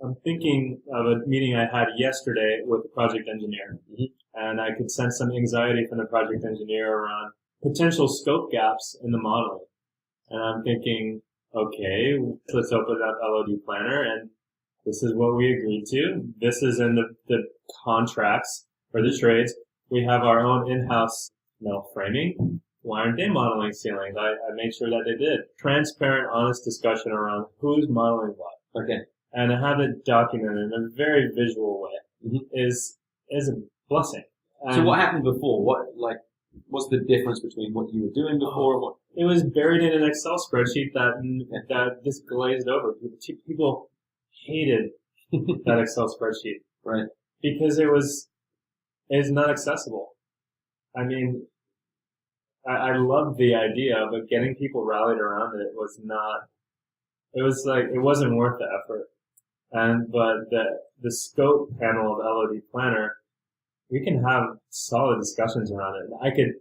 I'm thinking of a meeting I had yesterday with the project engineer, and I could sense some anxiety from the project engineer around potential scope gaps in the modeling. And I'm thinking, okay, let's open up LOD Planner, and this is what we agreed to. This is in the contracts for the trades. We have our own in-house metal framing. Why aren't they modeling ceilings? I made sure that they did. Transparent, honest discussion around who's modeling what. Okay. And to have it documented in a very visual way is a blessing. So what happened before? What's the difference between what you were doing before and what? It was buried in an Excel spreadsheet that just glazed over. People hated that Excel spreadsheet. Right. Because it's not accessible. I mean, I loved the idea, but getting people rallied around it was not, it wasn't worth the effort. But the scope panel of LOD Planner, we can have solid discussions around it.